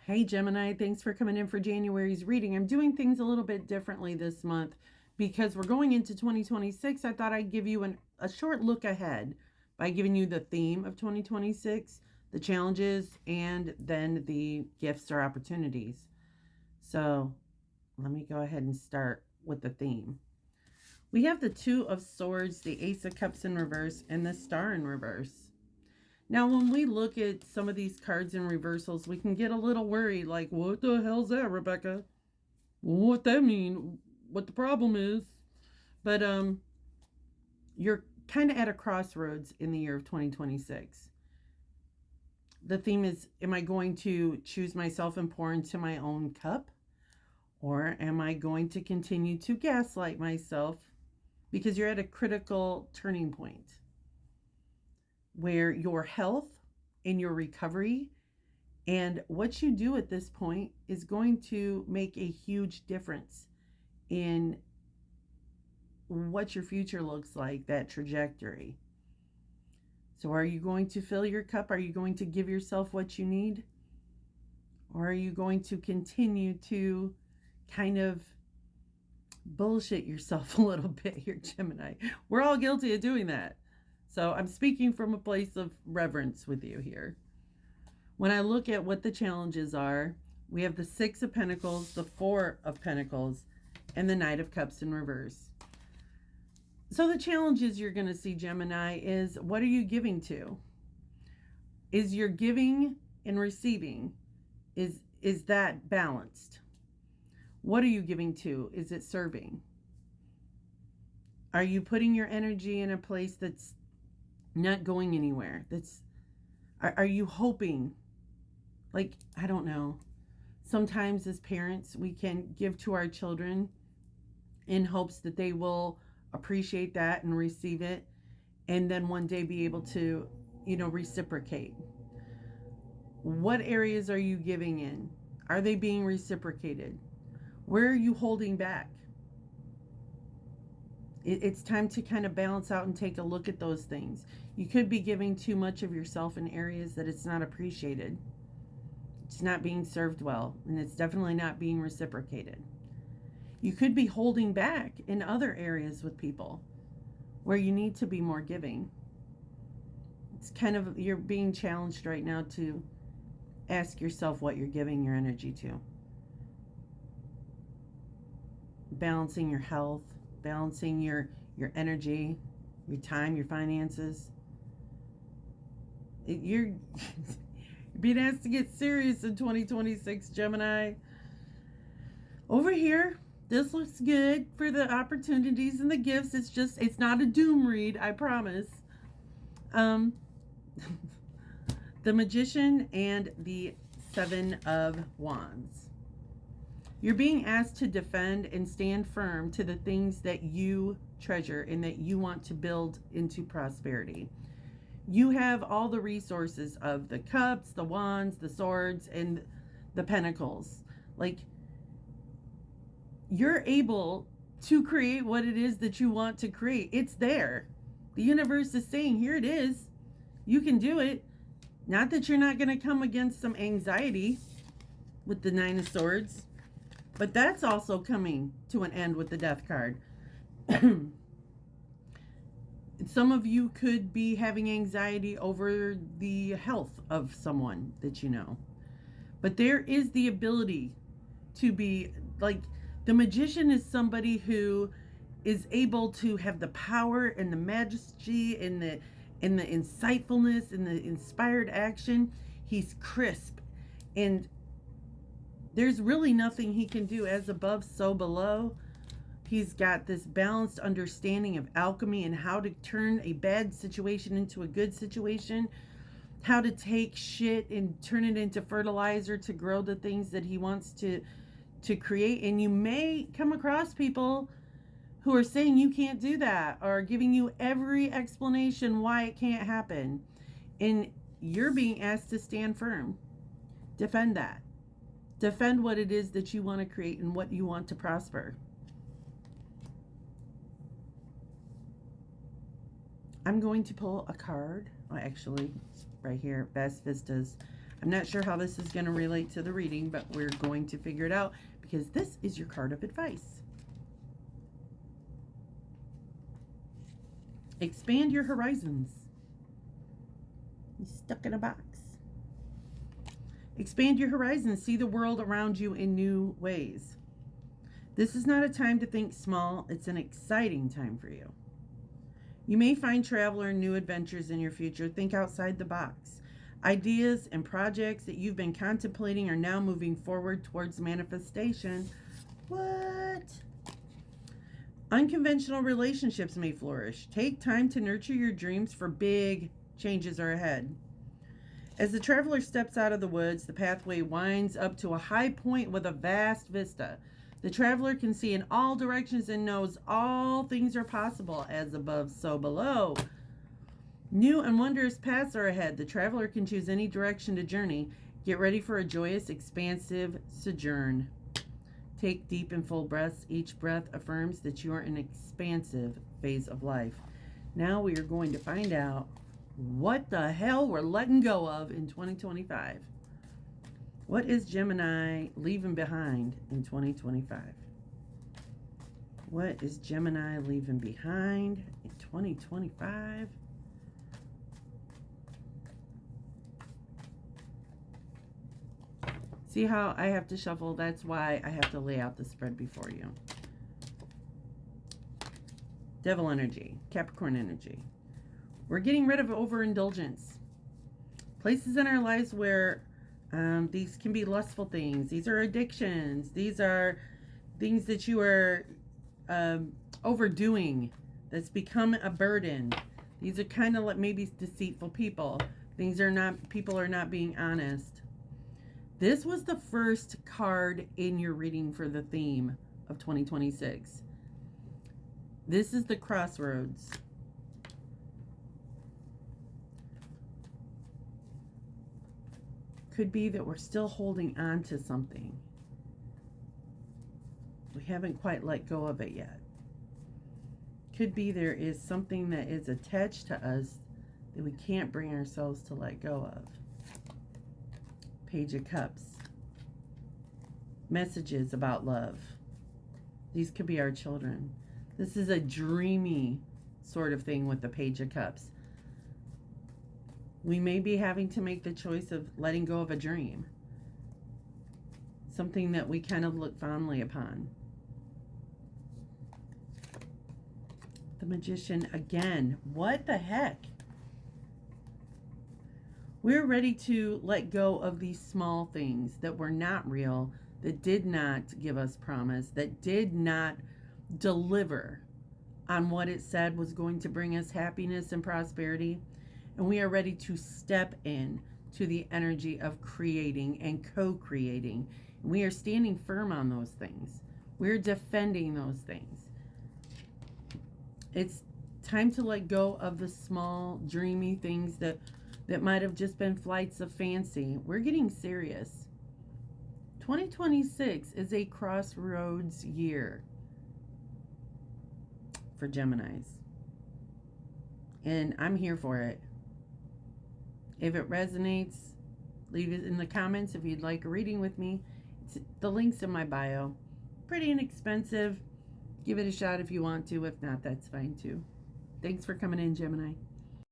Hey Gemini, thanks for coming in for January's reading. I'm doing things a little bit differently this month because we're going into 2026. I thought I'd give you a short look ahead by giving you the theme of 2026, the challenges, and then the gifts or opportunities. So let me go ahead and start with the theme. We have the Two of Swords, the Ace of Cups in reverse, and the Star in reverse. Now, when we look at some of these cards in reversals, we can get a little worried, like, what the hell's that, Rebecca? What that mean? What the problem is? But you're kind of at a crossroads in the year of 2026. The theme is, am I going to choose myself and pour into my own cup? Or am I going to continue to gaslight myself? Because you're at a critical turning point where your health and your recovery and what you do at this point is going to make a huge difference in what your future looks like, that trajectory. So, are you going to fill your cup? Are you going to give yourself what you need? Or are you going to continue to kind of bullshit yourself a little bit here, Gemini? We're all guilty of doing that. So, I'm speaking from a place of reverence with you here. When I look at what the challenges are, we have the Six of Pentacles, the Four of Pentacles, and the Knight of Cups in reverse. So the challenges you're going to see, Gemini, is what are you giving to? Is your giving and receiving, is that balanced? What are you giving to? Is it serving? Are you putting your energy in a place that's not going anywhere? Are you hoping? Like, I don't know. Sometimes as parents, we can give to our children in hopes that they will appreciate that and receive it, and then one day be able to, reciprocate. What areas are you giving in? Are they being reciprocated? Where are you holding back? It's time to kind of balance out and take a look at those things. You could be giving too much of yourself in areas that it's not appreciated. It's not being served well, and it's definitely not being reciprocated. You could be holding back in other areas with people where you need to be more giving. It's kind of, you're being challenged right now to ask yourself what you're giving your energy to. Balancing your health, balancing your energy, your time, your finances. You're being asked to get serious in 2026, Gemini. Over here, this looks good for the opportunities and the gifts. It's not a doom read, I promise. The Magician and the Seven of Wands. You're being asked to defend and stand firm to the things that you treasure and that you want to build into prosperity. You have all the resources of the cups, the wands, the swords, and the pentacles. Like, you're able to create what it is that you want to create. It's there. The universe is saying, here it is. You can do it. Not that you're not going to come against some anxiety with the Nine of Swords, but that's also coming to an end with the Death card. Some of you could be having anxiety over the health of someone that you know. But there is the ability to be, like, the Magician is somebody who is able to have the power and the majesty and the insightfulness and the inspired action. He's crisp, and there's really nothing he can do. As above, so below. He's got this balanced understanding of alchemy and how to turn a bad situation into a good situation, how to take shit and turn it into fertilizer to grow the things that he wants to create. And you may come across people who are saying you can't do that, or giving you every explanation why it can't happen. And you're being asked to stand firm. Defend that. Defend what it is that you want to create and what you want to prosper. I'm going to pull a card. Well, actually, right here, Best Vistas. I'm not sure how this is going to relate to the reading, but we're going to figure it out because this is your card of advice. Expand your horizons. You're stuck in a box. Expand your horizons. See the world around you in new ways. This is not a time to think small. It's an exciting time for you. You may find travel or new adventures in your future. Think outside the box. Ideas and projects that you've been contemplating are now moving forward towards manifestation. What? Unconventional relationships may flourish. Take time to nurture your dreams, for big changes are ahead. As the traveler steps out of the woods, the pathway winds up to a high point with a vast vista. The traveler can see in all directions and knows all things are possible, as above, so below. New and wondrous paths are ahead. The traveler can choose any direction to journey. Get ready for a joyous, expansive sojourn. Take deep and full breaths. Each breath affirms that you are in an expansive phase of life. Now we are going to find out what the hell we're letting go of in 2025. What is Gemini leaving behind in 2025? What is Gemini leaving behind in 2025? See how I have to shuffle? That's why I have to lay out the spread before you. Devil energy, Capricorn energy. We're getting rid of overindulgence. Places in our lives where these can be lustful things. These are addictions. These are things that you are overdoing. That's become a burden. These are kind of like maybe deceitful people. People are not being honest. This was the first card in your reading for the theme of 2026. This is the crossroads. Could be that we're still holding on to something. We haven't quite let go of it yet. Could be there is something that is attached to us that we can't bring ourselves to let go of. Page of Cups. Messages about love. These could be our children. This is a dreamy sort of thing with the Page of Cups. We may be having to make the choice of letting go of a dream. Something that we kind of look fondly upon. The Magician again. What the heck? We're ready to let go of these small things that were not real, that did not give us promise, that did not deliver on what it said was going to bring us happiness and prosperity. And we are ready to step in to the energy of creating and co-creating. We are standing firm on those things. We're defending those things. It's time to let go of the small, dreamy things that might have just been flights of fancy. We're getting serious. 2026 is a crossroads year for Geminis. And I'm here for it. If it resonates, leave it in the comments if you'd like a reading with me. The link's in my bio. Pretty inexpensive. Give it a shot if you want to. If not, that's fine too. Thanks for coming in, Gemini.